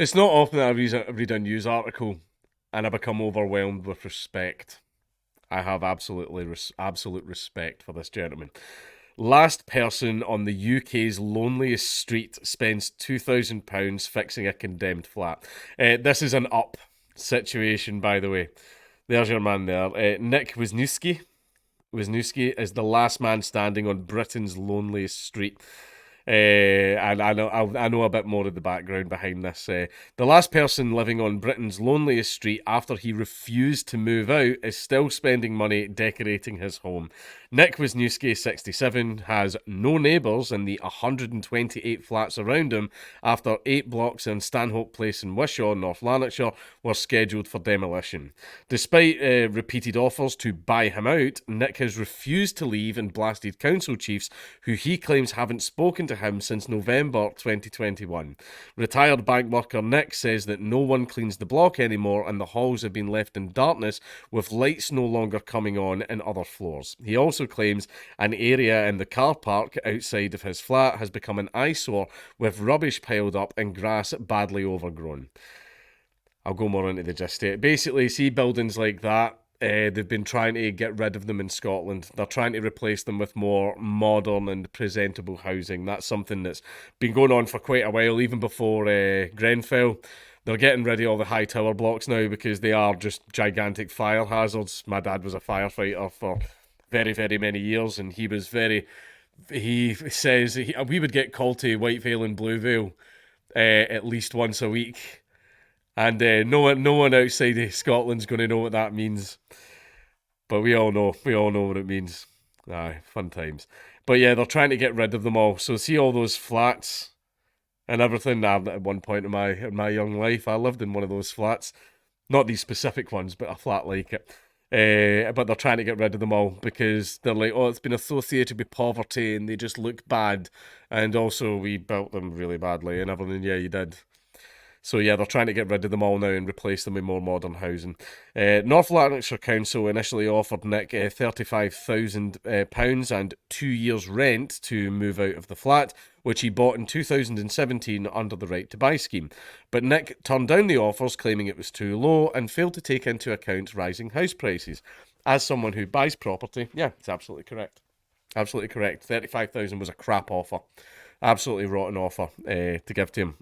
It's not often that I read a news article and I become overwhelmed with respect. I have absolute respect for this gentleman. Last person on the UK's loneliest street spends £2,000 fixing a condemned flat. This is an up situation, by the way. There's your man there. Nick Wisniewski is the last man standing on Britain's loneliest street. And I know a bit more of the background behind this. The last person living on Britain's loneliest street after he refused to move out is still spending money decorating his home. Nick Wisniewski, 67, has no neighbours in the 128 flats around him after 8 blocks in Stanhope Place in Wishaw, North Lanarkshire, were scheduled for demolition. Despite repeated offers to buy him out, Nick has refused to leave and blasted council chiefs who he claims haven't spoken to him since November 2021. Retired bank worker Nick says that no one cleans the block anymore and the halls have been left in darkness with lights no longer coming on in other floors. He also claims an area in the car park outside of his flat has become an eyesore with rubbish piled up and grass badly overgrown. I'll go more into the gist of it. Basically, see buildings like that, they've been trying to get rid of them in Scotland. They're trying to replace them with more modern and presentable housing. That's something that's been going on for quite a while, even before Grenfell. They're getting rid of all the high tower blocks now because they are just gigantic fire hazards. My dad was a firefighter for very, very many years, and he says we would get called to Whitevale and Bluevale at least once a week. And no one outside of Scotland's going to know what that means. But we all know what it means. Aye, fun times. But yeah, they're trying to get rid of them all. So see all those flats and everything. At one point in my young life, I lived in one of those flats. Not these specific ones, but a flat like it. But they're trying to get rid of them all because they're like, oh, it's been associated with poverty and they just look bad. And also, we built them really badly and everything. Yeah, you did. So yeah, they're trying to get rid of them all now and replace them with more modern housing. North Lanarkshire Council initially offered Nick £35,000 and 2 years' rent to move out of the flat, which he bought in 2017 under the Right to Buy scheme. But Nick turned down the offers, claiming it was too low, and failed to take into account rising house prices. As someone who buys property, yeah, it's absolutely correct. Absolutely correct. 35,000 was a crap offer. Absolutely rotten offer to give to him.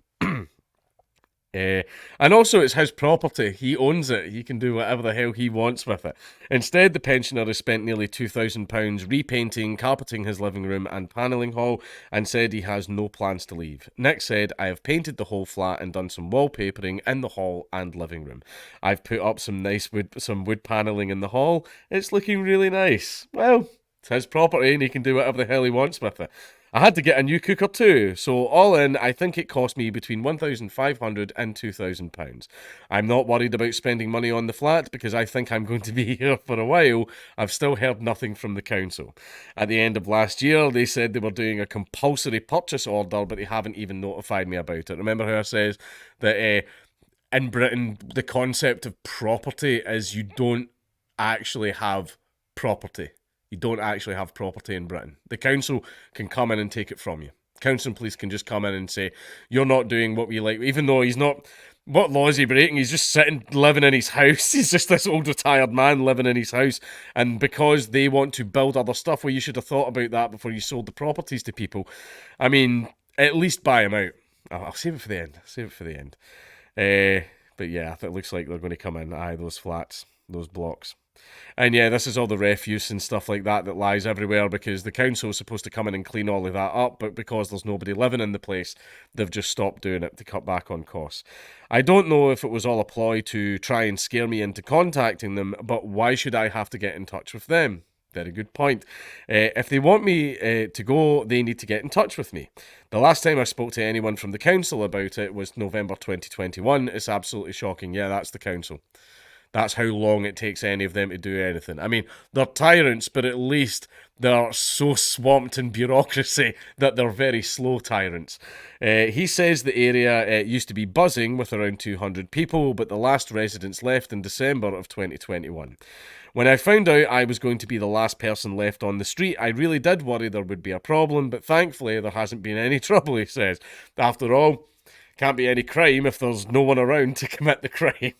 And also, it's his property. He owns it. He can do whatever the hell he wants with it. Instead, the pensioner has spent nearly £2,000 repainting, carpeting his living room and panelling hall, and said he has no plans to leave. Nick said, I have painted the whole flat and done some wallpapering in the hall and living room. I've put up some wood panelling in the hall. It's looking really nice. Well, it's his property and he can do whatever the hell he wants with it. I had to get a new cooker too, so all in, I think it cost me between £1,500 and £2,000. I'm not worried about spending money on the flat because I think I'm going to be here for a while. I've still heard nothing from the council. At the end of last year, they said they were doing a compulsory purchase order, but they haven't even notified me about it. Remember how I says that in Britain, the concept of property is you don't actually have property. You don't actually have property in Britain. The council can come in and take it from you. Council and police can just come in and say, you're not doing what we like, even though he's not. What law is he breaking? He's just sitting, living in his house. He's just this old retired man living in his house. And because they want to build other stuff, well, you should have thought about that before you sold the properties to people. I mean, at least buy them out. I'll save it for the end. But yeah, it looks like they're going to come in. Aye, those flats, those blocks. And yeah, this is all the refuse and stuff like that lies everywhere because the council is supposed to come in and clean all of that up, but because there's nobody living in the place, they've just stopped doing it to cut back on costs. I don't know if it was all a ploy to try and scare me into contacting them, but why should I have to get in touch with them? Very good point. If they want me to go, they need to get in touch with me. The last time I spoke to anyone from the council about it was November 2021. It's absolutely shocking. Yeah, that's the council. That's how long it takes any of them to do anything. I mean, they're tyrants, but at least they're so swamped in bureaucracy that they're very slow tyrants. He says the area used to be buzzing with around 200 people, but the last residents left in December of 2021. When I found out I was going to be the last person left on the street, I really did worry there would be a problem, but thankfully there hasn't been any trouble, he says. After all, Can't be any crime if there's no one around to commit the crime.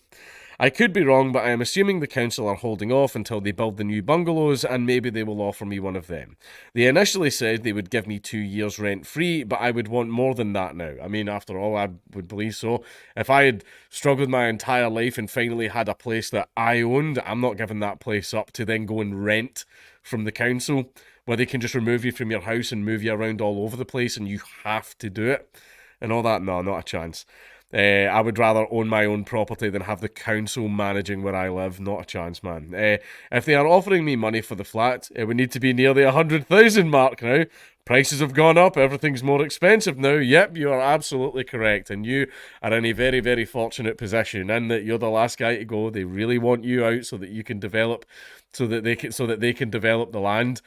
I could be wrong, but I am assuming the council are holding off until they build the new bungalows, and maybe they will offer me one of them. They initially said they would give me 2 years rent free, but I would want more than that now. I mean, after all, I would believe so. If I had struggled my entire life and finally had a place that I owned, I'm not giving that place up to then go and rent from the council, where they can just remove you from your house and move you around all over the place and you have to do it and all that. No, not a chance. I would rather own my own property than have the council managing where I live. Not a chance, man. If they are offering me money for the flat, it would need to be near the 100,000 mark now. Prices have gone up. Everything's more expensive now. Yep, you are absolutely correct. And you are in a very, very fortunate position in that you're the last guy to go. They really want you out so that you can develop, so that they can develop the land.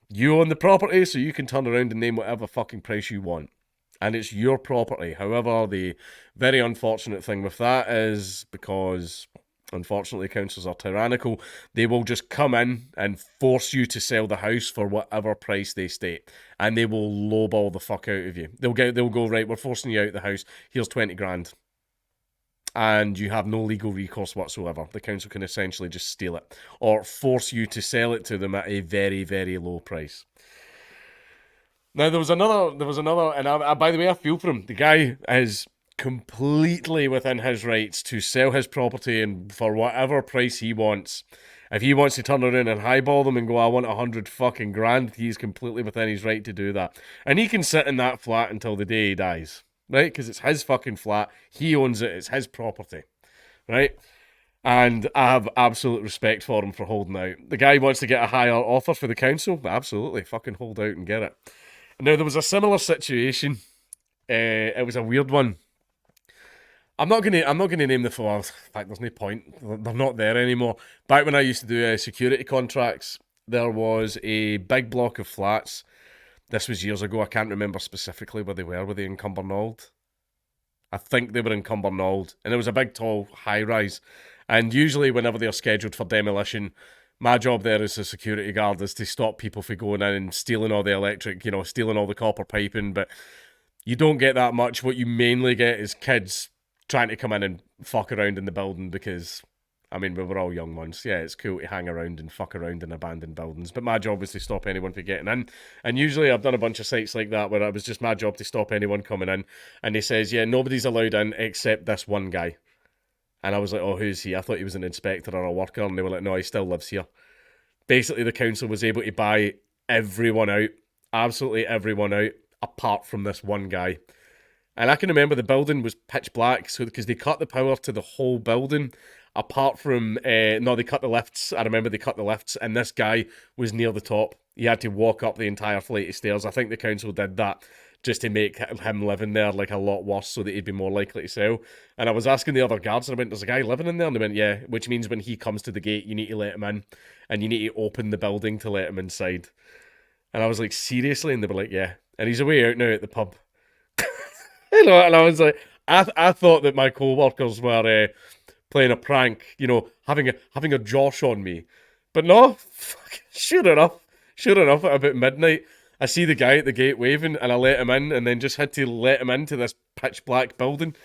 You own the property, so you can turn around and name whatever fucking price you want. And it's your property. However, the very unfortunate thing with that is, because unfortunately councils are tyrannical, they will just come in and force you to sell the house for whatever price they state. And they will lowball the fuck out of you. They'll go, right, we're forcing you out of the house. Here's 20 grand. And you have no legal recourse whatsoever. The council can essentially just steal it or force you to sell it to them at a very, very low price. Now, there was another, and by the way, I feel for him. The guy is completely within his rights to sell his property and for whatever price he wants. If he wants to turn around and highball them and go, I want 100 fucking grand, he's completely within his right to do that. And he can sit in that flat until the day he dies, right? Because it's his fucking flat. He owns it. It's his property, right? And I have absolute respect for him for holding out. The guy wants to get a higher offer for the council. Absolutely, fucking hold out and get it. Now, there was a similar situation. It was a weird one. I'm not gonna name the firm. In fact, there's no point. They're not there anymore. Back when I used to do security contracts, there was a big block of flats. This was years ago. I can't remember specifically where they were. Were they in Cumbernauld? I think they were in Cumbernauld. And it was a big, tall, high-rise. And usually whenever they're scheduled for demolition, my job there as a security guard is to stop people from going in and stealing all the electric, stealing all the copper piping, but you don't get that much. What you mainly get is kids trying to come in and fuck around in the building because, I mean, we were all young ones. Yeah, it's cool to hang around and fuck around in abandoned buildings, but my job was to stop anyone from getting in. And usually I've done a bunch of sites like that where it was just my job to stop anyone coming in, and he says, yeah, nobody's allowed in except this one guy. And I was like, oh, who's he? I thought he was an inspector or a worker. And they were like, no, he still lives here. Basically, the council was able to buy everyone out, absolutely everyone out, apart from this one guy. And I can remember the building was pitch black, so because they cut the power to the whole building, apart from, no, they cut the lifts. I remember they cut the lifts, and this guy was near the top. He had to walk up the entire flight of stairs. I think the council did that just to make him living there like a lot worse so that he'd be more likely to sell. And I was asking the other guards, and I went, there's a guy living in there? And they went, yeah, which means when he comes to the gate, you need to let him in, and you need to open the building to let him inside. And I was like, seriously? And they were like, yeah. And he's away out now at the pub. And I was like, I thought that my co-workers were playing a prank, having a Josh on me. But no, sure enough, at about midnight, I see the guy at the gate waving, and I let him in, and then just had to let him into this pitch black building.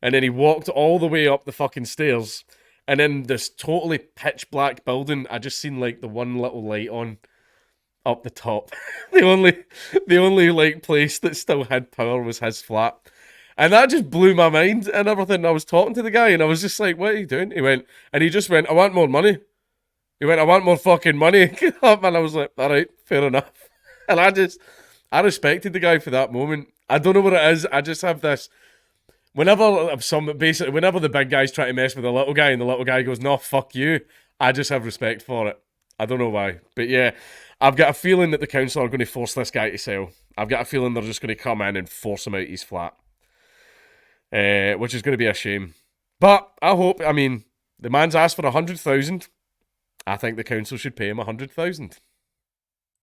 And then he walked all the way up the fucking stairs, and in this totally pitch black building, I just seen like the one little light on up the top. the only like place that still had power was his flat. And that just blew my mind and everything. I was talking to the guy, and I was just like, what are you doing? He just went, I want more money. He went, I want more fucking money. And I was like, all right, fair enough. And I respected the guy for that moment. I don't know what it is. I just have this, whenever the big guys try to mess with the little guy and the little guy goes, no, fuck you, I just have respect for it. I don't know why. But yeah, I've got a feeling that the council are going to force this guy to sell. I've got a feeling they're just going to come in and force him out his flat. Which is going to be a shame. But I hope, the man's asked for 100,000. I think the council should pay him 100,000.